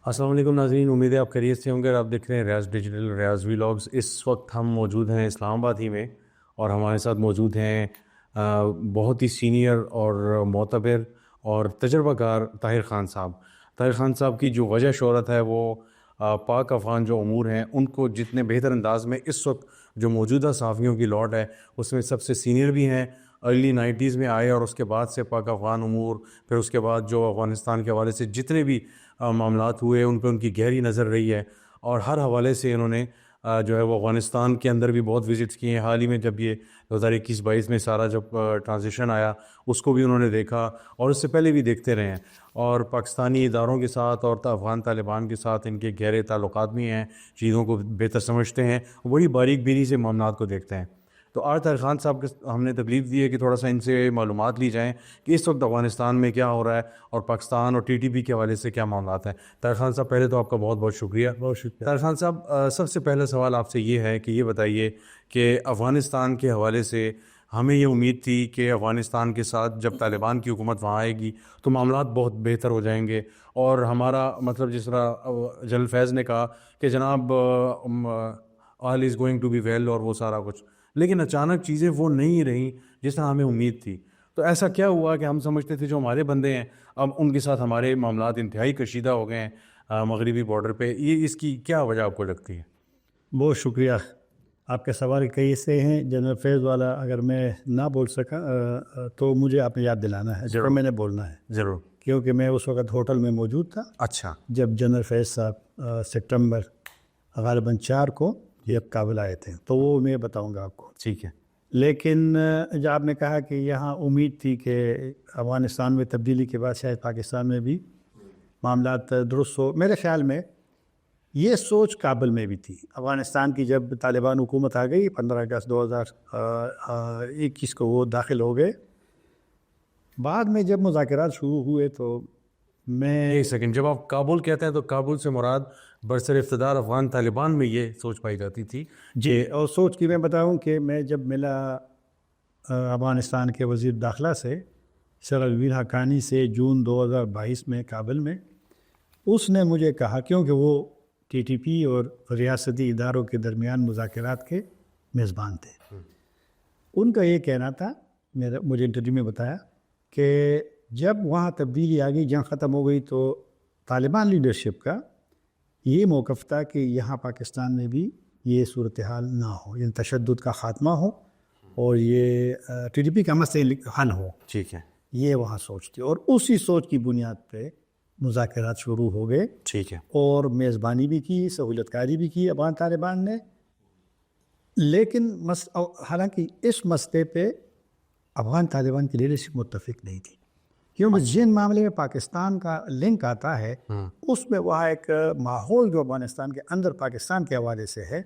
السلام علیکم ناظرین، امید ہے آپ خیریت سے ہوں گے اور آپ دیکھ رہے ہیں ریاض ڈیجیٹل ریاض ولاگز۔ اس وقت ہم موجود ہیں اسلام آباد ہی میں، اور ہمارے ساتھ موجود ہیں بہت ہی سینئر اور معتبر اور تجربہ کار طاہر خان صاحب۔ طاہر خان صاحب کی جو وجہ شہرت ہے وہ پاک افغان جو امور ہیں ان کو جتنے بہتر انداز میں اس وقت جو موجودہ صحافیوں کی لاٹ ہے اس میں سب سے سینئر بھی ہیں، ارلی 90s میں آئے اور اس کے بعد سے پاک افغان امور، پھر اس کے بعد جو افغانستان کے حوالے سے جتنے بھی معاملات ہوئے ان پہ ان کی گہری نظر رہی ہے، اور ہر حوالے سے انہوں نے جو ہے وہ افغانستان کے اندر بھی بہت وزٹس کیے ہیں۔ حال ہی میں جب یہ 2021-22 میں سارا جب ٹرانزیشن آیا اس کو بھی انہوں نے دیکھا، اور اس سے پہلے بھی دیکھتے رہے ہیں، اور پاکستانی اداروں کے ساتھ اور افغان طالبان کے ساتھ ان کے گہرے تعلقات بھی ہیں، چیزوں کو بہتر سمجھتے ہیں، بڑی باریک بینی سے معاملات کو دیکھتے ہیں۔ تو آج طاہر خان صاحب کے ہم نے تکلیف دی ہے کہ تھوڑا سا ان سے معلومات لی جائیں کہ اس وقت افغانستان میں کیا ہو رہا ہے اور پاکستان اور TTP کے حوالے سے کیا معاملات ہیں۔ طاہر خان صاحب، پہلے تو آپ کا بہت بہت شکریہ۔ بہت شکریہ طاہر خان صاحب، سب سے پہلا سوال آپ سے یہ ہے کہ یہ بتائیے کہ افغانستان کے حوالے سے ہمیں یہ امید تھی کہ افغانستان کے ساتھ جب طالبان کی حکومت وہاں آئے گی تو معاملات بہت بہتر ہو جائیں گے، اور ہمارا مطلب جس طرح جنرل فیض نے کہا کہ جناب all is going to be well اور وہ سارا کچھ، لیکن اچانک چیزیں وہ نہیں رہیں جس طرح ہمیں امید تھی۔ تو ایسا کیا ہوا کہ ہم سمجھتے تھے جو ہمارے بندے ہیں اب ان کے ساتھ ہمارے معاملات انتہائی کشیدہ ہو گئے ہیں مغربی بارڈر پہ؟ یہ اس کی کیا وجہ آپ کو لگتی ہے؟ بہت شکریہ۔ آپ کے سوال کئی سے ہیں، جنرل فیض والا اگر میں نہ بول سکا تو مجھے آپ نے یاد دلانا ہے، ضرور میں نے بولنا ہے، ضرور، کیونکہ میں اس وقت ہوٹل میں موجود تھا اچھا، جب جنرل فیض صاحب سپٹمبر غالباً 4 کو یہ کابل آئے تھے، تو وہ میں بتاؤں گا آپ کو۔ ٹھیک ہے۔ لیکن جو آپ نے کہا کہ یہاں امید تھی کہ افغانستان میں تبدیلی کے بعد شاید پاکستان میں بھی معاملات درست ہو، میرے خیال میں یہ سوچ کابل میں بھی تھی۔ افغانستان کی جب طالبان حکومت آ گئی 15 اگست 2021 کو وہ داخل ہو گئے، بعد میں جب مذاکرات شروع ہوئے تو میں ایک سیکنڈ، جب آپ کابل کہتے ہیں تو کابل سے مراد برسر اقتدار افغان طالبان میں یہ سوچ پائی جاتی تھی؟ جی، اور سوچ کی میں بتاؤں کہ میں جب ملا افغانستان کے وزیر داخلہ سے سر الویر حقانی سے جون 2022 میں کابل میں، اس نے مجھے کہا، کیونکہ وہ TTP اور ریاستی اداروں کے درمیان مذاکرات کے میزبان تھے، ان کا یہ کہنا تھا، مجھے انٹرویو میں بتایا کہ جب وہاں تبدیلی آ گئی، جنگ ختم ہو گئی، تو طالبان لیڈرشپ کا یہ موقف تھا کہ یہاں پاکستان میں بھی یہ صورتحال نہ ہو، یعنی تشدد کا خاتمہ ہو اور یہ TTP کا مسئلہ حل ہو۔ ٹھیک ہے، یہ وہاں سوچ تھی، اور اسی سوچ کی بنیاد پہ مذاکرات شروع ہو گئے، ٹھیک ہے، اور میزبانی بھی کی، سہولت کاری بھی کی افغان طالبان نے۔ لیکن حالانکہ اس مسئلے پہ افغان طالبان کی لیڈرشپ متفق نہیں تھی، کیونکہ جن معاملے میں پاکستان کا لنک آتا ہے اس میں وہاں ایک ماحول جو افغانستان کے اندر پاکستان کے حوالے سے ہے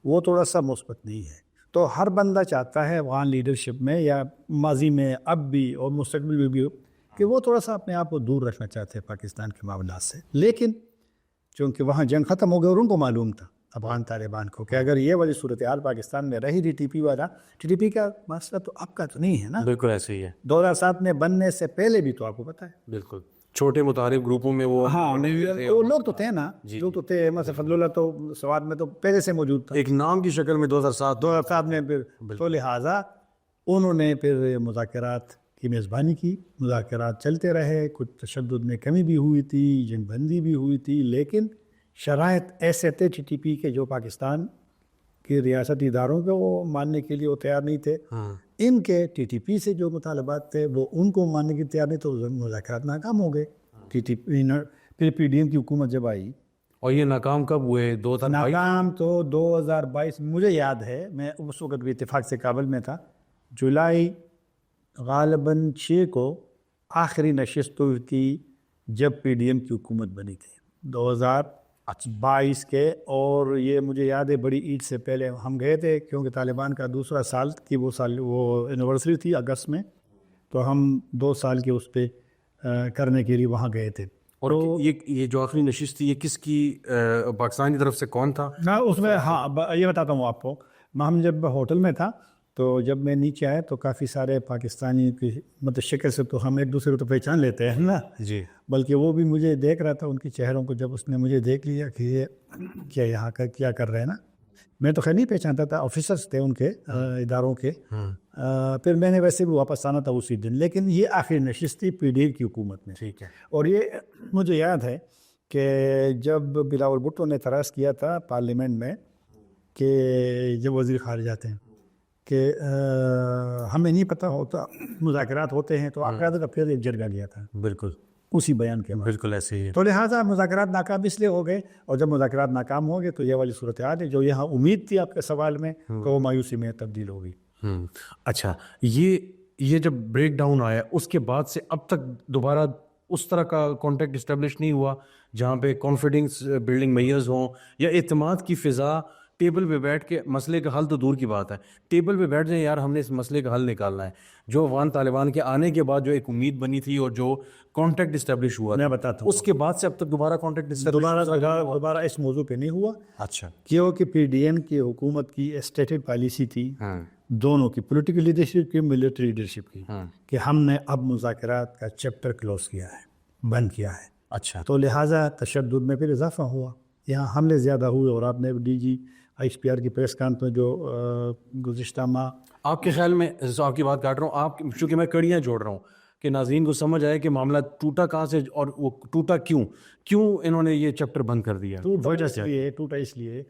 وہ تھوڑا سا مثبت نہیں ہے۔ تو ہر بندہ چاہتا ہے افغان لیڈرشپ میں، یا ماضی میں، اب بھی اور مستقبل میں بھی، کہ وہ تھوڑا سا اپنے آپ کو دور رکھنا چاہتے ہیں پاکستان کے معاملات سے۔ لیکن چونکہ وہاں جنگ ختم ہو گئی اور ان کو معلوم تھا افغان طالبان کو کہ اگر یہ والی صورتحال پاکستان میں رہی، TTP والا، TTP کا مسئلہ تو اب کا تو نہیں ہے نا، بالکل ایسے ہی ہے، 2007 میں بننے سے پہلے بھی تو آپ کو پتہ ہے، بالکل چھوٹے متعارف گروپوں میں وہ وہ لوگ تو تھے نا، لوگ تو تھے، مثلا فضل اللہ تو سوات میں تو پہلے سے موجود تھا، ایک نام کی شکل میں 2007 میں پھر، تو لہٰذا انہوں نے پھر مذاکرات کی میزبانی کی، مذاکرات چلتے رہے، کچھ تشدد میں کمی بھی ہوئی تھی، جنگ بندی بھی ہوئی تھی، لیکن شرائط ایسے تھے TTP کے جو پاکستان کے ریاستی اداروں کو وہ ماننے کے لیے وہ تیار نہیں تھے، ان کے TTP سے جو مطالبات تھے وہ ان کو ماننے کے تیار نہیں، تو مذاکرات ناکام ہو گئے۔ پھر PDM کی حکومت جب آئی، اور یہ ناکام کب ہوئے؟ 2022؟ ناکام تو 2022، مجھے یاد ہے میں اس وقت بھی اتفاق سے کابل میں تھا، جولائی غالباً 6 کو آخری نشست ہوئی تھی جب PDM کی حکومت بنی تھی 2022 کے، اور یہ مجھے یاد ہے بڑی عید سے پہلے ہم گئے تھے، کیونکہ طالبان کا دوسرا سال کی وہ اینیورسری تھی اگست میں، تو ہم 2 سال کے اس پہ کرنے کے لیے وہاں گئے تھے۔ اور یہ جو آخری نشست تھی یہ کس کی، پاکستان کی طرف سے کون تھا؟ اس میں، ہاں یہ بتاتا ہوں آپ کو، ہم جب ہوٹل میں تھا تو جب میں نیچے آیا تو کافی سارے پاکستانی کی مطلب شکل سے تو ہم ایک دوسرے کو تو پہچان لیتے ہیں نا جی بلکہ وہ بھی مجھے دیکھ رہا تھا ان کے چہروں کو. جب اس نے مجھے دیکھ لیا کہ یہ کیا یہاں کا کیا کر رہے ہیں نا, میں تو خیر نہیں پہچانتا تھا, آفیسرس تھے ان کے اداروں کے. پھر میں نے ویسے بھی واپس آنا تھا اسی دن, لیکن یہ آخری نشست تھی PDM کی حکومت میں. ٹھیک ہے. اور یہ مجھے یاد ہے کہ جب بلاول بھٹو نے اعتراض کیا تھا پارلیمنٹ میں کہ جب وزیر خارجہ تھے کہ ہمیں نہیں پتہ ہوتا مذاکرات ہوتے ہیں, تو آقائد کا پھر ایک جرگہ لیا تھا بالکل اسی بیان کے بعد. بالکل ایسے ہی ہے. تو لہٰذا مذاکرات ناکام اس لیے ہو گئے, اور جب مذاکرات ناکام ہو گئے تو یہ والی صورتحال ہے جو یہاں امید تھی آپ کے سوال میں تو وہ مایوسی میں تبدیل ہو گئی. اچھا, یہ جب بریک ڈاؤن آیا اس کے بعد سے اب تک دوبارہ اس طرح کا کانٹیکٹ اسٹیبلش نہیں ہوا جہاں پہ کانفیڈنس بلڈنگ میئرز ہوں یا اعتماد کی فضا, ٹیبل پہ بیٹھ کے مسئلے کا حل تو دور کی بات ہے, ٹیبل پہ بیٹھ جائیں یار ہم نے اس مسئلے کا حل نکالنا ہے. جو افغان طالبان کے آنے کے بعد جو ایک امید بنی تھی اور جو کانٹیکٹ اسٹیبلش ہوا میں بتاتا ہوں, اس کے بعد سے اب تک دوبارہ کانٹیکٹ دوبارہ اس موضوع پہ نہیں ہوا. اچھا, کیونکہ PDM کی حکومت کی اسٹیٹڈ پالیسی تھی دونوں کی, پولیٹیکل لیڈرشپ کی, ملٹری لیڈرشپ کی, کہ ہم نے اب مذاکرات کا چیپٹر کلوز کیا ہے, بند کیا ہے. اچھا, تو لہٰذا تشدد میں پھر اضافہ ہوا, یہاں حملے زیادہ ہوئے. اور آپ نے DG ICPR کی پریس کانفرنس جو گزشتہ ماہ, آپ کے خیال میں آپ کی بات کاٹ رہا ہوں, آپ چونکہ میں کڑیاں جوڑ رہا ہوں کہ ناظرین کو سمجھ آئے کہ معاملہ ٹوٹا کہاں سے اور وہ ٹوٹا کیوں انہوں نے یہ چیپٹر بند کر دیا. ٹوٹا اس لیے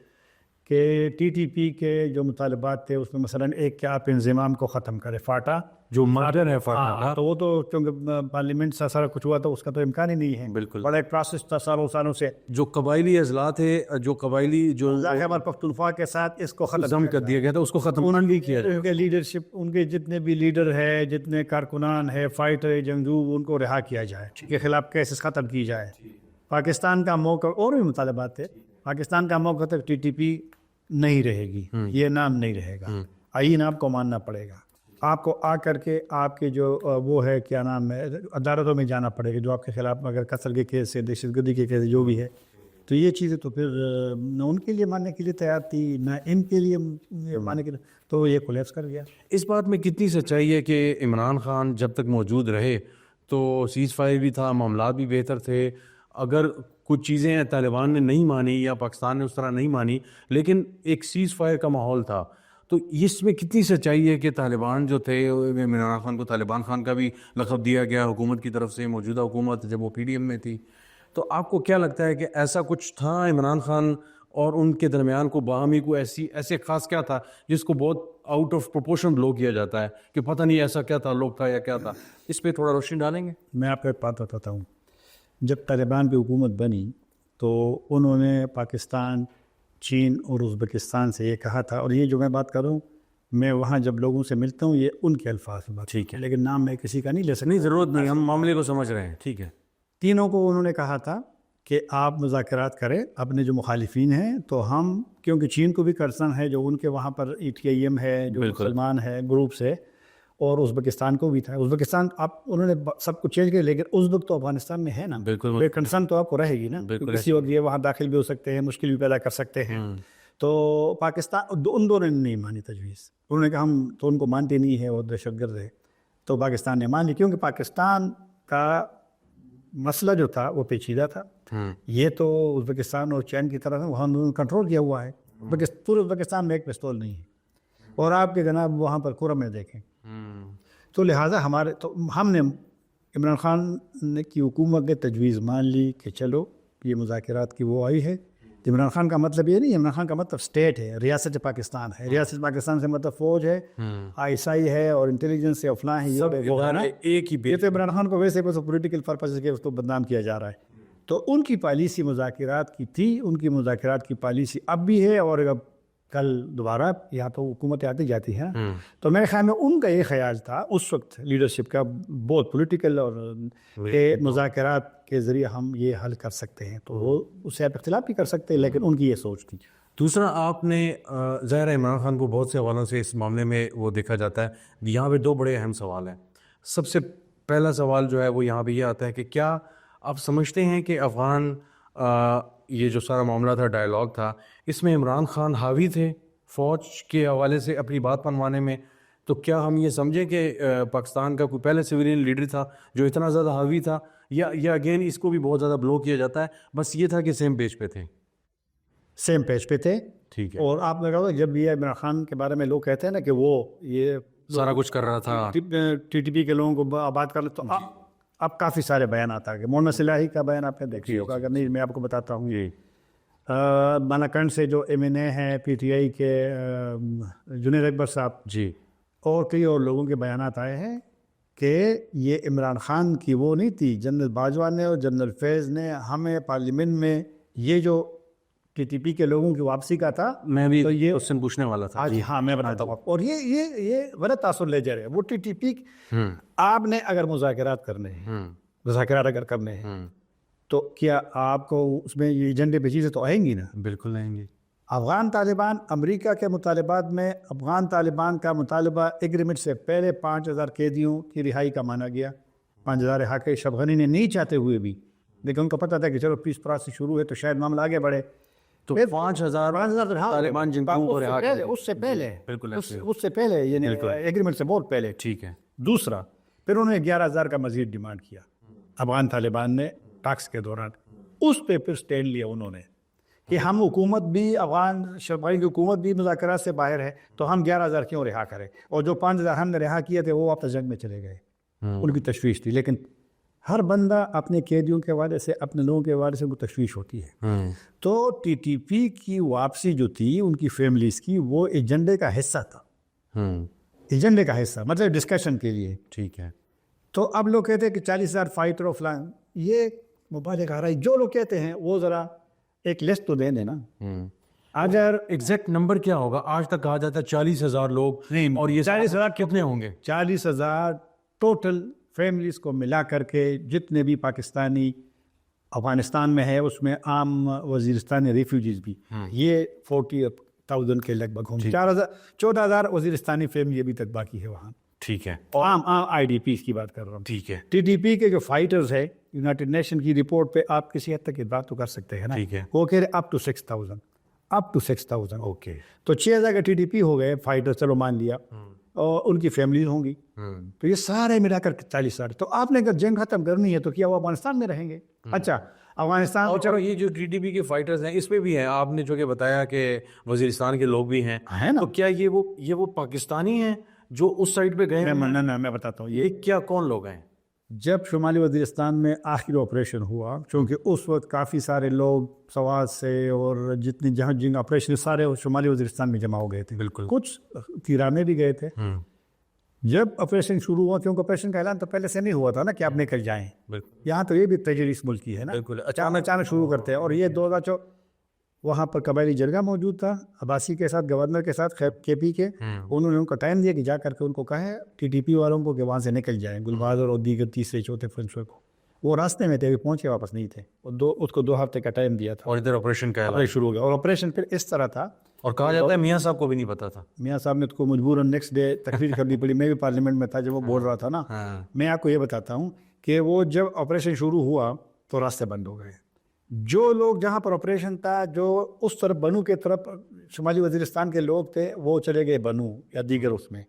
کہ TTP کے جو مطالبات تھے اس میں مثلاً ایک کہ آپ انضمام کو ختم کرے, فاٹا جو مرڈر ہے فاٹا, تو وہ تو چونکہ پارلیمنٹ سے سارا کچھ ہوا تو اس کا تو امکان ہی نہیں ہے. بالکل, بڑا ایک پروسیس تھا سالوں سے. جو قبائلی اضلاع تھے, جو قبائلی جو خیبر پختونخوا کے ساتھ اس کو ختم کر دیا گیا تھا, اس کو ختم نہیں کیا. ان کے لیڈرشپ, ان کے جتنے بھی لیڈر ہے, جتنے کارکنان ہے, فائٹر جنگجو, ان کو رہا کیا جائے, کے خلاف کیسز ختم کی جائے. پاکستان کا موقع, اور بھی مطالبات تھے, پاکستان کا موقع تک TTP نہیں رہے گی, یہ نام نہیں رہے گا, آئین آپ کو ماننا پڑے گا, آپ کو آ کر کے آپ کے جو وہ ہے کیا نام ہے عدالتوں میں جانا پڑے گا جو آپ کے خلاف اگر قتل کے کیس ہے, دہشت گردی کے کیس جو بھی ہے. تو یہ چیزیں تو پھر نہ ان کے لیے ماننے کے لیے تیار تھی نہ ان کے لیے ماننے کے لیے, تو یہ کولیپس کر گیا. اس بات میں کتنی سچائی ہے کہ عمران خان جب تک موجود رہے تو سیز فائر بھی تھا, معاملات بھی بہتر تھے, اگر کچھ چیزیں طالبان نے نہیں مانی یا پاکستان نے اس طرح نہیں مانی لیکن ایک سیز فائر کا ماحول تھا, تو اس میں کتنی سچائی ہے کہ طالبان جو تھے, عمران خان کو طالبان خان کا بھی لقب دیا گیا حکومت کی طرف سے, موجودہ حکومت جب وہ PDM میں تھی. تو آپ کو کیا لگتا ہے کہ ایسا کچھ تھا عمران خان اور ان کے درمیان کو باہمی کو ایسے خاص کیا تھا جس کو بہت آؤٹ آف پروپورشن بلو کیا جاتا ہے کہ پتہ نہیں ایسا کیا تعلق تھا یا کیا تھا؟ اس پہ تھوڑا روشنی ڈالیں گے. میں آپ کو ایک بات بتاتا ہوں, جب طالبان کی حکومت بنی تو انہوں نے پاکستان, چین اور ازبکستان سے یہ کہا تھا, اور یہ جو میں بات کروں میں وہاں جب لوگوں سے ملتا ہوں یہ ان کے الفاظ میں بات, ٹھیک ہے, لیکن نام میں کسی کا نہیں لے سکتا. نہیں ضرورت نہیں, ہم معاملے کو سمجھ رہے ہیں. ٹھیک ہے, تینوں کو انہوں نے کہا تھا کہ آپ مذاکرات کریں اپنے جو مخالفین ہیں, تو ہم کیونکہ چین کو بھی کنسرن ہے جو ان کے وہاں پر ETIM ہے جو مسلمان ہے گروپ سے, اور ازبکستان کو بھی تھا. ازبکستان آپ انہوں نے سب کچھ چینج کیا, لیکن ازبک تو افغانستان میں ہے نا, بالکل کنسرن تو آپ کو رہے گی نا, کسی وقت یہ وہاں داخل بھی ہو سکتے ہیں, مشکل بھی پیدا کر سکتے ہیں. تو پاکستان ان دونوں نے نہیں مانی تجویز, انہوں نے کہا ہم تو ان کو مانتے نہیں ہیں اور دہشت گرد ہے. تو پاکستان نے مان لی کیونکہ پاکستان کا مسئلہ جو تھا وہ پیچیدہ تھا. یہ تو ازبکستان اور چین کی طرح وہاں کنٹرول کیا ہوا ہے, پورے ازبکستان میں ایک پستول نہیں ہے, اور آپ کے جناب وہاں پر کورم میں دیکھیں. تو لہٰذا ہم نے عمران خان کی حکومت نے تجویز مان لی کہ چلو یہ مذاکرات کی وہ آئی ہے. عمران خان کا مطلب یہ نہیں, عمران خان کا مطلب اسٹیٹ ہے, ریاست پاکستان ہے. ریاست پاکستان سے مطلب فوج ہے, ISI ہے اور انٹیلیجنس ہے, فلاں ہے, ایک ہی یہ تو عمران خان کو ویسے بس پولیٹیکل پرپز کے اس کو بدنام کیا جا رہا ہے. تو ان کی پالیسی مذاکرات کی تھی, ان کی مذاکرات کی پالیسی اب بھی ہے, اور اب کل دوبارہ یہاں تو حکومت آتی جاتی ہے. تو میرے خیال میں ان کا یہ خیال تھا اس وقت لیڈرشپ کا بہت پولیٹیکل, اور کہ مذاکرات کے ذریعے ہم یہ حل کر سکتے ہیں. تو وہ اس سے آپ اختلاف بھی کر سکتے ہیں, لیکن ان کی یہ سوچ تھی. دوسرا, آپ نے ظاہر عمران خان کو بہت سے حوالوں سے اس معاملے میں وہ دیکھا جاتا ہے. یہاں پہ دو بڑے اہم سوال ہیں. سب سے پہلا سوال جو ہے وہ یہاں پہ یہ آتا ہے کہ کیا آپ سمجھتے ہیں کہ افغان یہ جو سارا معاملہ تھا, ڈائیلاگ تھا, اس میں عمران خان حاوی تھے فوج کے حوالے سے اپنی بات منوانے میں، تو کیا ہم یہ سمجھیں کہ پاکستان کا کوئی پہلے سویلین لیڈر تھا جو اتنا زیادہ حاوی تھا، یا اگین اس کو بھی بہت زیادہ بلو کیا جاتا ہے، بس یہ تھا کہ سیم پیج پہ تھے؟ سیم پیج پہ تھے. ٹھیک ہے. اور آپ نے کہا جب یہ عمران خان کے بارے میں لوگ کہتے ہیں نا کہ وہ یہ سارا کچھ کر رہا تھا، ٹی ٹی پی کے لوگوں کو آباد کر لے، تو اب کافی سارے بیانات آ گئے. محمد صلاحی کا بیان آپ نے دیکھی ہوگا، اگر نہیں میں آپ کو بتاتا ہوں. جی مالاکنڈ سے جو ایم این اے ہیں پی ٹی آئی کے جنید اکبر صاحب جی اور کئی اور لوگوں کے بیانات آئے ہیں کہ یہ عمران خان کی وہ نہیں تھی. جنرل باجوہ نے اور جنرل فیض نے ہمیں پارلیمنٹ میں یہ جو ٹی ٹی پی کے لوگوں کی واپسی کا تھا، میں بھی تو یہ اس سے پوچھنے والا تھا. جی ہاں میں بتاتا ہوں. اور یہ بڑا تاثر لیجر ہے. وہ ٹی ٹی پی آپ نے اگر مذاکرات کرنے ہیں، مذاکرات اگر کرنے ہیں، تو کیا آپ کو اس میں یہ ایجنڈے پہ چیزیں تو آئیں گی نا؟ بالکل آئیں گی. افغان طالبان امریکہ کے مطالبات میں افغان طالبان کا مطالبہ ایگریمنٹ سے پہلے 5000 قیدیوں کی رہائی کا مانا گیا. 5000 رہا کے اشرف غنی نے نہیں چاہتے ہوئے بھی، لیکن ان کو پتہ تھا کہ چلو پیس پروسیس شروع ہے تو شاید معاملہ آگے بڑھے. تو 5000 طالبان جن کو رہا کیا اس سے پہلے، بالکل اس سے پہلے یعنی ایگریمنٹ سے بہت پہلے. ٹھیک ہے. دوسرا پھر انہوں نے 11000 کا مزید ڈیمانڈ کیا افغان طالبان نے ٹاکس کے دوران. اس پہ پھر سٹینڈ لیا انہوں نے کہ ہم حکومت بھی افغان شرمائی کی حکومت بھی مذاکرات سے باہر ہے، تو ہم 11000 کیوں رہا کریں؟ اور جو 5000 ہم نے رہا کیے تھے وہ واپس جنگ میں چلے گئے. ان کی تشویش تھی. لیکن ہر بندہ اپنے قیدیوں کے حوالے سے، اپنے لوگوں کے حوالے سے ان کو تشویش ہوتی ہے. تو ٹی ٹی پی کی واپسی جو تھی ان کی فیملیز کی، وہ ایجنڈے کا حصہ تھا. ایجنڈے کا حصہ مطلب ڈسکشن کے لیے. ٹھیک ہے. تو اب لوگ کہتے ہیں کہ 40000 فائٹر اور فلان، یہ مبالغہ آ رہا ہے. جو لوگ کہتے ہیں وہ ذرا ایک لسٹ تو دے دینا. اگر ایگزیکٹ نمبر کیا ہوگا؟ آج تک کہا جاتا ہے 40000 لوگ، اور یہ 40000 کتنے ہوں گے؟ 40000 ٹوٹل فیملیز کو ملا کر کے جتنے بھی پاکستانی افغانستان میں ہے، اس میں عام وزیرستانی ریفیوجیز بھی، یہ 40,000 کے لگ بھگ ہوں گے. 14,000 وزیرستانی فیملی ابھی تک باقی ہے وہاں. ٹھیک ہے. اور عام آئی ڈی پیز کی بات کر رہا ہوں. ٹھیک ہے. ٹی ٹی پی کے جو فائٹرز ہے یونائٹڈ نیشن کی رپورٹ پہ آپ کسی حد تک یہ بات تو کر سکتے ہیں نا. ٹھیک ہے. وہ کہہ رہے اپ ٹو 6000. اوکے. تو 6000 کا ٹی ٹی پی ہو گئے فائٹر، چلو مان لیا، اور ان کی فیملیز ہوں گی. تو یہ سارے ملا کر 40,000. تو آپ نے اگر جنگ ختم کرنی ہے تو کیا وہ افغانستان میں رہیں گے؟ اچھا افغانستان، اور چلو یہ جو ٹی ٹی پی کے فائٹرز ہیں اس میں بھی ہیں، آپ نے جو کہ بتایا کہ وزیرستان کے لوگ بھی ہیں ہے نا. تو کیا یہ وہ پاکستانی ہیں جو اس سائڈ پہ گئے؟ میں بتاتا ہوں. یہ کیا کون لوگ ہیں؟ جب شمالی وزیرستان میں آخری آپریشن ہوا، چونکہ اس وقت کافی سارے لوگ سوات سے اور جتنی جہاں جنگ آپریشن سارے شمالی وزیرستان میں جمع ہو گئے تھے. بالکل. کچھ تیران میں بھی گئے تھے. جب آپریشن شروع ہوا، کیونکہ آپریشن کا اعلان تو پہلے سے نہیں ہوا تھا نا کہ آپ نکل جائیں. یہاں تو یہ بھی تجریس ملک کی ہے نا. بالکل. اچانک شروع کرتے ہیں. اور یہ 2004 وہاں پر قبائلی جرگہ موجود تھا عباسی کے ساتھ، گورنر کے ساتھ کے پی کے. انہوں نے ان کو ٹائم دیا کہ جا کر کے ان کو کہا ہے ٹی ٹی پی والوں کو کہ وہاں سے نکل جائیں، گلبہادر اور دیگر تیسرے چوتھے فرنسور کو. وہ راستے میں تھے، ابھی پہنچے واپس نہیں تھے. اس کو 2 ہفتے کا ٹائم دیا تھا. اور ادھر آپریشن کا شروع ہو گیا. اور آپریشن پھر اس طرح تھا، اور کہا جاتا ہے میاں صاحب کو بھی نہیں پتا تھا. میاں صاحب نے کو مجبوراً نیکسٹ ڈے تقریر کرنی پڑی. میں بھی پارلیمنٹ میں تھا جب وہ بول رہا تھا نا. میں آپ کو یہ بتاتا ہوں کہ وہ جب آپریشن شروع ہوا تو راستے بند ہو گئے. جو لوگ جہاں پر آپریشن تھا، جو اس طرف بنو کے طرف شمالی وزیرستان کے لوگ تھے، وہ چلے گئے بنو یا دیگر اس میں.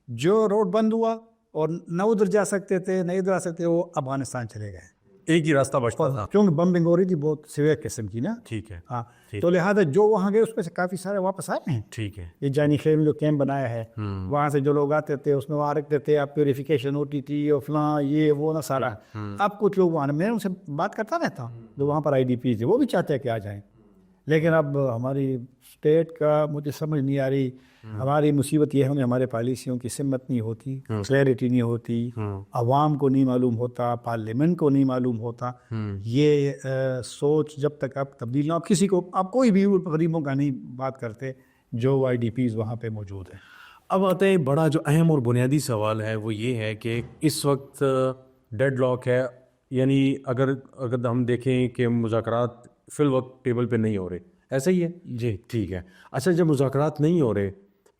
جو روڈ بند ہوا اور نہ ادھر جا سکتے تھے نہ ادھر آ سکتے، وہ افغانستان چلے گئے. ایک ہی راستہ بچتا تھا کیونکہ بمبنگ ہو رہی تھی بہت سیویئر قسم کی نا. ٹھیک ہے. ہاں. تو لہٰذا جو وہاں گئے اس میں سے کافی سارے واپس آئے ہیں. ٹھیک ہے. یہ جانی خیل میں جو کیمپ بنایا ہے، وہاں سے جو لوگ آتے تھے اس میں وہاں رکھتے تھے، آپ پیوریفیکیشن ہوتی تھی اور فلاں یہ وہ نہ سارا. اب کچھ لوگ وہاں، میں ان سے بات کرتا رہتا ہوں جو وہاں پر آئی ڈی پی تھے، وہ بھی چاہتے ہیں کہ آ جائیں. لیکن اب ہماری اسٹیٹ کا مجھے سمجھ نہیں آ رہی. ہماری مصیبت یہ ہے، ہمارے پالیسیوں کی سمت نہیں ہوتی، کلیئرٹی نہیں ہوتی، عوام کو نہیں معلوم ہوتا، پارلیمنٹ کو نہیں معلوم ہوتا. یہ سوچ جب تک آپ تبدیل نہ، آپ کسی کو، آپ کوئی بھی غریبوں کا نہیں بات کرتے جو آئی ڈی پیز وہاں پہ موجود ہیں. اب آتے ہیں بڑا جو اہم اور بنیادی سوال ہے، وہ یہ ہے کہ اس وقت ڈیڈ لاک ہے. یعنی اگر ہم دیکھیں کہ مذاکرات فی الوقت ٹیبل پہ نہیں ہو رہے، ایسا ہی ہے؟ جی ٹھیک ہے. اچھا، جب مذاکرات نہیں ہو رہے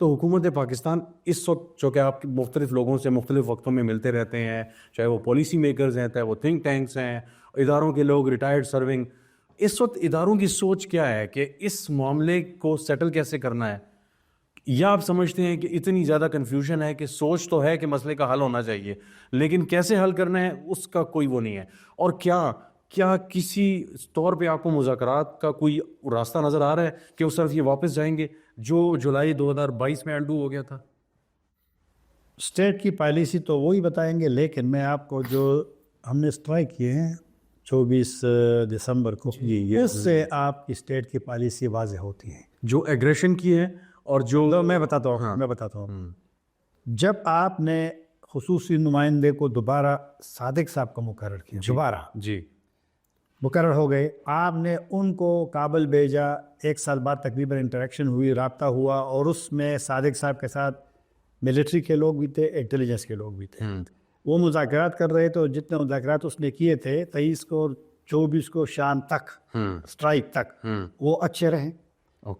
تو حکومت پاکستان اس وقت، جو کہ آپ مختلف لوگوں سے مختلف وقتوں میں ملتے رہتے ہیں، چاہے وہ پالیسی میکرز ہیں، چاہے وہ تھنک ٹینکس ہیں، اداروں کے لوگ، ریٹائرڈ سرونگ، اس وقت اداروں کی سوچ کیا ہے کہ اس معاملے کو سیٹل کیسے کرنا ہے؟ یا آپ سمجھتے ہیں کہ اتنی زیادہ کنفیوژن ہے کہ سوچ تو ہے کہ مسئلے کا حل ہونا چاہیے لیکن کیسے حل کرنا ہے اس کا کوئی وہ نہیں ہے؟ اور کیا کسی طور پہ آپ کو مذاکرات کا کوئی راستہ نظر آ رہا ہے کہ اس طرف یہ واپس جائیں گے جو جولائی 2022 میں انڈو ہو گیا تھا؟ اسٹیٹ کی پالیسی تو وہی بتائیں گے، لیکن میں آپ کو جو ہم نے اسٹرائک کیے ہیں 24 دسمبر کو، اس سے آپ کی اسٹیٹ کی پالیسی واضح ہوتی ہے، جو ایگریشن کی ہے اور جو میں بتاتا ہوں جب آپ نے خصوصی نمائندے کو دوبارہ صادق صاحب کو مقرر کیا، دوبارہ جی مقرر ہو گئے، آپ نے ان کو کابل بھیجا، 1 سال بعد تقریباً انٹریکشن ہوئی، رابطہ ہوا، اور اس میں صادق صاحب کے ساتھ ملٹری کے لوگ بھی تھے، انٹیلیجنس کے لوگ بھی تھے، وہ مذاکرات کر رہے تھے، اور جتنے مذاکرات اس نے کیے تھے 23 کو اور 24 کو شام تک، اسٹرائک تک، وہ اچھے رہے۔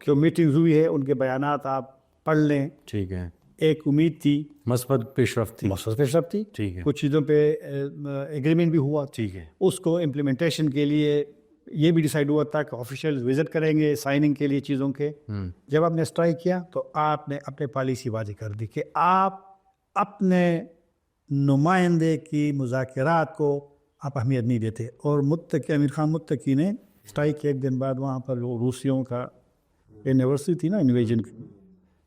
جو میٹنگز ہوئی ہے ان کے بیانات آپ پڑھ لیں، ٹھیک ہے، ایک امید تھی، مثبت پیش رفت تھی، ٹھیک ہے، کچھ چیزوں پہ ایگریمنٹ بھی ہوا، ٹھیک ہے، اس کو امپلیمنٹیشن کے لیے یہ بھی ڈیسائیڈ ہوا تھا کہ آفیشیل وزٹ کریں گے سائننگ کے لیے چیزوں کے۔ جب آپ نے اسٹرائک کیا تو آپ نے اپنے پالیسی واضح کر دی کہ آپ اپنے نمائندے کی مذاکرات کو آپ اہمیت نہیں دیتے، اور متقی امیر خان متقی نے اسٹرائک کے 1 دن بعد وہاں پر وہ روسیوں کا یونیورسٹی تھی نا انویژن کی،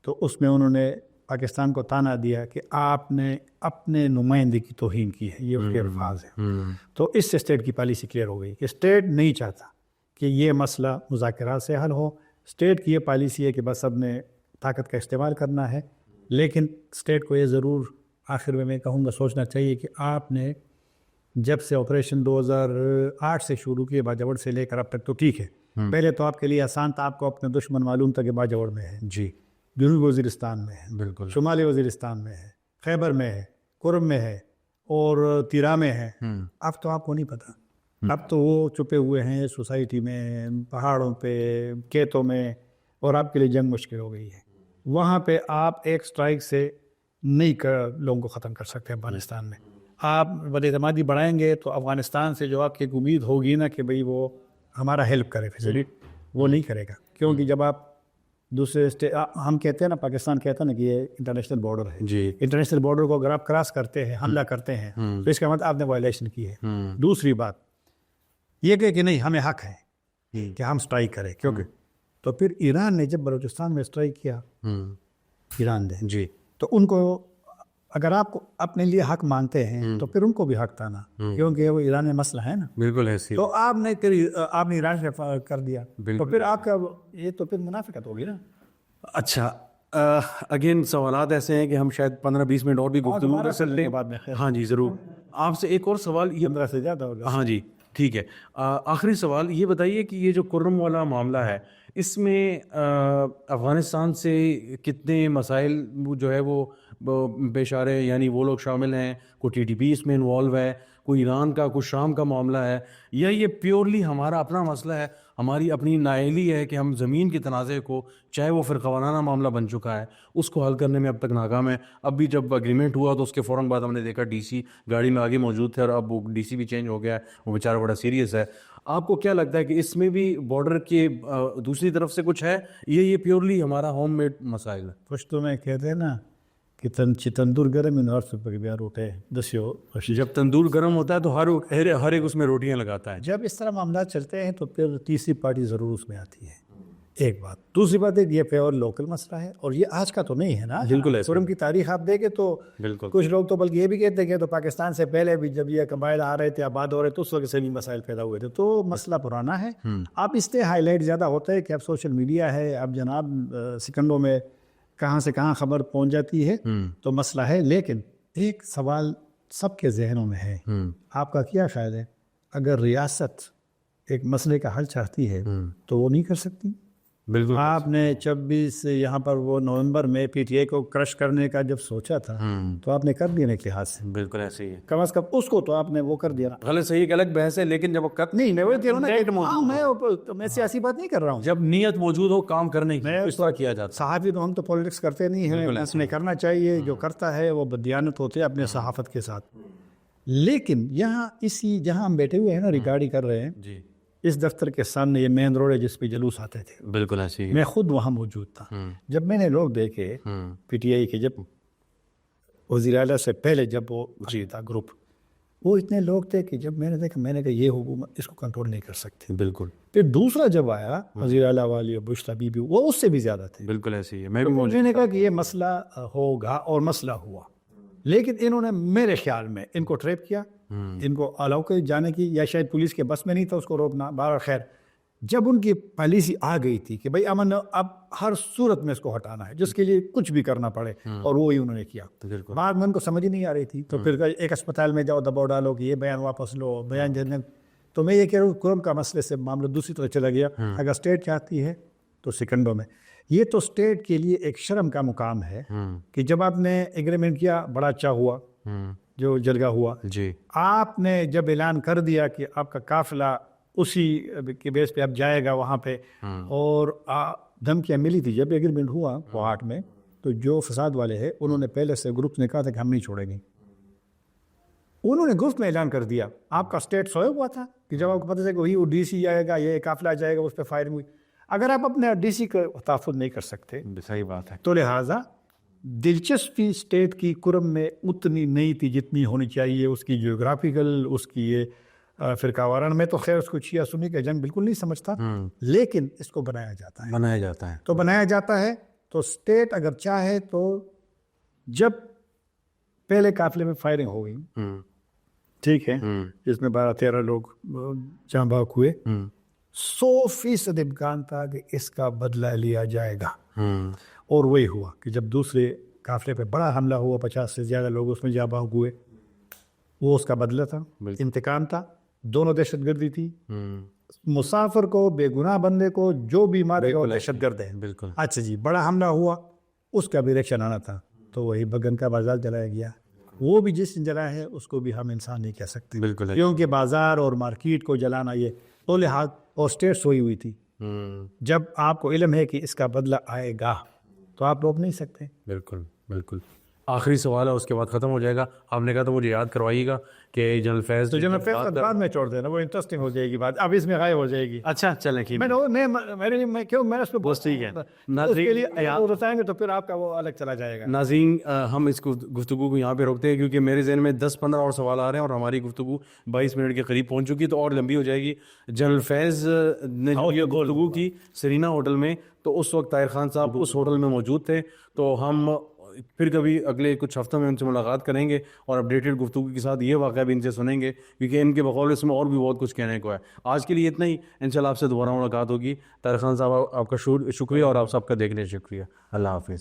تو اس میں انہوں نے پاکستان کو تانا دیا کہ آپ نے اپنے نمائندے کی توہین کی ہے، یہ اس کے الفاظ ہیں۔ تو اس سے اسٹیٹ کی پالیسی کلیئر ہو گئی کہ اسٹیٹ نہیں چاہتا کہ یہ مسئلہ مذاکرات سے حل ہو، اسٹیٹ کی یہ پالیسی ہے کہ بس سب نے طاقت کا استعمال کرنا ہے، لیکن اسٹیٹ کو یہ ضرور آخر میں کہوں گا سوچنا چاہیے کہ آپ نے جب سے آپریشن 2008 سے شروع کیے باجوڑ سے لے کر اب تک، تو ٹھیک ہے، پہلے تو آپ کے لیے آسان تھا، آپ کو اپنے دشمن معلوم تھا کہ باجوڑ میں ہے، جی جنوبی وزیرستان میں ہے، بالکل، شمالی وزیرستان میں ہے، خیبر میں ہے، کرم میں ہے، اور تیرا میں ہے۔ اب تو آپ کو نہیں پتہ، اب تو وہ چھپے ہوئے ہیں سوسائٹی میں، پہاڑوں پہ، کھیتوں میں، اور آپ کے لیے جنگ مشکل ہو گئی ہے۔ وہاں پہ آپ ایک اسٹرائک سے نہیں لوگوں کو ختم کر سکتے افغانستان میں۔ آپ بد اعتمادی بڑھائیں گے تو افغانستان سے جو آپ کی ایک امید ہوگی نا کہ بھئی وہ ہمارا ہیلپ کرے فیسلٹی، وہ نہیں کرے گا، کیونکہ جب آپ دوسرے ہم کہتے ہیں نا، پاکستان کہتا ہے نا کہ یہ انٹرنیشنل بارڈر ہے، جی انٹرنیشنل بارڈر کو اگر آپ کراس کرتے ہیں، حملہ کرتے ہیں، تو اس کا مطلب آپ نے وائلیشن کی ہے۔ دوسری بات یہ کہ نہیں، ہمیں حق ہے کہ ہم اسٹرائک کریں، کیونکہ تو پھر ایران نے جب بلوچستان میں اسٹرائک کیا، ایران نے، جی تو ان کو اگر آپ کو اپنے لیے حق مانتے ہیں تو پھر ان کو بھی حق تھا نا، کیونکہ وہ ایران میں مسئلہ ہے نا، بالکل ایسی، تو آپ نے ایران سے کر دیا، تو پھر آپ کا یہ تو پھر منافقت ہوگی نا۔ اچھا، اگین سوالات ایسے ہیں کہ ہم شاید 15-20 منٹ اور بھی گفتگو کر سکتے ہیں بعد میں، ہاں جی ضرور۔ آپ سے ایک اور سوال، یہ 15 سے زیادہ ہوگا۔ ہاں جی ٹھیک ہے، آخری سوال یہ بتائیے کہ یہ جو کرم والا معاملہ ہے، اس میں افغانستان سے کتنے مسائل جو ہے وہ پیش آ رہے ہیں؟ یعنی وہ لوگ شامل ہیں، کوئی ٹی ٹی پی اس میں انوالو ہے، کوئی ایران کا، کوئی شام کا معاملہ ہے، یا یہ پیورلی ہمارا اپنا مسئلہ ہے، ہماری اپنی نااہلی ہے کہ ہم زمین کے تنازع کو، چاہے وہ فرقہ وارانہ معاملہ بن چکا ہے، اس کو حل کرنے میں اب تک ناکام ہے؟ اب بھی جب اگریمنٹ ہوا تو اس کے فوراً بعد ہم نے دیکھا ڈی سی گاڑی میں آگے موجود تھے، اور اب وہ ڈی سی بھی چینج ہو گیا ہے، وہ بیچارہ بڑا سیریس ہے۔ آپ کو کیا لگتا ہے کہ اس میں بھی بارڈر کے دوسری طرف سے کچھ ہے، یہ پیورلی ہمارا ہوم میڈ مسائل ہے؟ پشتو میں کہتے ہیں نا کہ تندور گرم ہے، نار سپر بیا روٹے دسیو۔ جب تندور گرم ہوتا ہے تو ہر ایک اس میں روٹیاں لگاتا ہے۔ جب اس طرح معاملات چلتے ہیں تو پھر تیسری پارٹی ضرور اس میں آتی ہے، ایک بات۔ دوسری بات ہے یہ پیور لوکل مسئلہ ہے، اور یہ آج کا تو نہیں ہے نا، بالکل کرم کی تاریخ آپ دیکھیں تو بالکل کچھ لوگ تو بلکہ یہ بھی کہتے ہیں کہ تو پاکستان سے پہلے بھی جب یہ قبائل آ رہے تھے، آباد ہو رہے تھے، اس وقت سے بھی مسائل پیدا ہوئے تھے، تو مسئلہ پرانا ہے۔ اب اس سے ہائی لائٹ زیادہ ہوتا ہے کہ اب سوشل میڈیا ہے، اب جناب سیکنڈوں میں کہاں سے کہاں خبر پہنچ جاتی ہے، تو مسئلہ ہے۔ لیکن ایک سوال سب کے ذہنوں میں ہے، آپ کا کیا خیال ہے، اگر ریاست ایک مسئلے کا حل چاہتی ہے تو وہ نہیں کر سکتی؟ بالکل آپ نے 26 یہاں پر وہ نومبر میں پی ٹی اے کو کرش کرنے کا جب سوچا تھا تو آپ نے کر دیا نا ایک لحاظ سے، بالکل ایسے ہی ہے، کم از کم اس کو تو آپ نے وہ کر دیا نا۔ غلط صحیح ایک الگ بحث ہے، لیکن جب وہ نہیں میں وہ کہہ رہا ہوں نا، میں سیاسی بات نہیں کر رہا ہوں، جب نیت موجود ہو کام کرنے کی، اس طرح کیا جاتا صحافی تو ہم تو پولیٹکس کرتے نہیں ہیں، اس نے کرنا چاہیے، جو کرتا ہے وہ بدیانت ہوتے ہیں اپنے صحافت کے ساتھ۔ لیکن یہاں جہاں ہم بیٹھے ہوئے ہیں نا، ریکارڈ ہی کر رہے ہیں، جی اس دفتر کے سامنے یہ مین روڈ ہے جس پہ جلوس آتے تھے, بالکل ایسی ہے. میں خود وہاں موجود تھا. جب میں نے لوگ دیکھے پی ٹی آئی کے, جب وزیر اعلیٰ سے پہلے جب وہ تھا گروپ, وہ اتنے لوگ تھے کہ جب میں نے دیکھا میں نے کہا یہ حکومت اس کو کنٹرول نہیں کر سکتی. بالکل. پھر دوسرا جب آیا وزیر اعلیٰ والی بشرا بی بی, وہ اس سے بھی زیادہ تھے. بالکل ایسی ہے. میں بھی میں نے کہا کہ یہ مسئلہ ہوگا, اور مسئلہ ہوا, لیکن انہوں نے میرے خیال میں ان کو ٹریپ کیا, ان کو الاؤ کے جانے کی, یا شاید پولیس کے بس میں نہیں تھا اس کو روکنا. بہرحال خیر, جب ان کی پالیسی آ گئی تھی کہ بھائی امن اب ہر صورت میں اس کو ہٹانا ہے, جس کے لیے کچھ بھی کرنا پڑے, اور وہی انہوں نے کیا. بعد میں ان کو سمجھ ہی نہیں آ رہی تھی, تو پھر ایک اسپتال میں جاؤ, دباؤ ڈالو کہ یہ بیان واپس لو, بیان جنرل. تو میں یہ کہہ رہا ہوں کرم کا مسئلے سے معاملہ دوسری طرح چلا گیا. اگر اسٹیٹ چاہتی ہے تو سیکنڈوں میں, یہ تو اسٹیٹ کے لیے ایک شرم کا مقام ہے کہ جب آپ نے ایگریمنٹ کیا, بڑا اچھا ہوا جو جرگہ ہوا جی, آپ نے جب اعلان کر دیا کہ آپ کا قافلہ اسی کے بیس پہ اب جائے گا وہاں پہ, اور دھمکیاں ملی تھی جب ایگریمنٹ ہوا کوہاٹ میں, تو جو فساد والے ہیں انہوں نے پہلے سے گروپ نے کہا تھا کہ ہم نہیں چھوڑیں گے. انہوں نے گروپ میں اعلان کر دیا, آپ کا اسٹیٹ سوئے ہوا تھا کہ جب آپ کو پتہ چلا کہ وہی وہ ڈی سی آئے گا, یہ قافلہ جائے گا, اس پہ فائرنگ ہوئی. اگر آپ اپنے ڈی سی کا تحفظ نہیں کر سکتے, صحیح بات ہے, تو لہٰذا دلچسپی اسٹیٹ کی کرم میں اتنی نہیں تھی جتنی ہونی چاہیے. اس کی جیوگرافیکل, اس کی یہ فرقہ وارانہ, میں تو خیر اس کو شیعہ سنی کا جنگ بالکل نہیں سمجھتا, لیکن اس کو بنایا جاتا ہے. تو بنایا جاتا ہے تو اسٹیٹ اگر چاہے تو جب پہلے قافلے میں فائرنگ ہو گئی, ٹھیک ہے, جس میں 12-13 لوگ جاں بحق ہوئے, 100% امکان تھا کہ اس کا بدلہ لیا جائے گا. اور وہی ہوا کہ جب دوسرے قافلے پہ بڑا حملہ ہوا, 50 سے زیادہ لوگ اس میں جاں بحق ہوئے, وہ اس کا بدلہ تھا, انتقام تھا. دونوں دہشت گردی تھی, مسافر کو, بے گناہ بندے کو جو بھی مارے گا دہشت گرد ہے. بالکل. اچھا جی, بڑا حملہ ہوا, اس کا بھی ریئیکشن آنا تھا, تو وہی بگن کا بازار جلایا گیا. وہ بھی جس نے جلایا ہے اس کو بھی ہم انسان نہیں کہہ سکتے, بالکل, کیونکہ بازار اور مارکیٹ کو جلانا یہ تو لحاظ, اور اسٹیٹ سوئی ہوئی تھی. جب آپ کو علم ہے کہ اس کا بدلہ آئے گا تو آپ روک نہیں سکتے. بالکل بالکل. آخری سوال ہے, اس کے بعد ختم ہو جائے گا. آپ نے کہا تو مجھے یاد کروائیے گا کہ جنرل فیض, تو جنرل فیض بعد میں چھوڑ دینا, وہ انٹرسٹنگ ہو جائے گی بات, اب اس میں غائب ہو جائے گی. اچھا چلیں, میرے لیے میں کیوں, میں اس پہ بہت ٹھیک ہے, اس کے لیے بتائیں گے تو پھر آپ کا وہ الگ چلا جائے گا. ناظرین, ہم اس گفتگو کو یہاں پہ روکتے ہیں کیونکہ میرے ذہن میں 10-15 اور سوال آ رہے ہیں, اور ہماری گفتگو 22 منٹ کے قریب پہنچ چکی, تو اور لمبی ہو جائے گی. جنرل فیض نے یہ گفتگو کی سرینا ہوٹل میں, تو اس وقت طاہر خان صاحب اس ہوٹل میں موجود تھے. تو ہم پھر کبھی اگلے کچھ ہفتوں میں ان سے ملاقات کریں گے, اور اپڈیٹڈ گفتگو کے ساتھ یہ واقعہ بھی ان سے سنیں گے, کیونکہ ان کے بقول اس میں اور بھی بہت کچھ کہنے کو ہے. آج کے لیے اتنا ہی, انشاءاللہ آپ سے دوبارہ ملاقات ہوگی. طاہر خان صاحب, آپ کا شکریہ, اور آپ سب کا دیکھنے شکریہ. اللہ حافظ.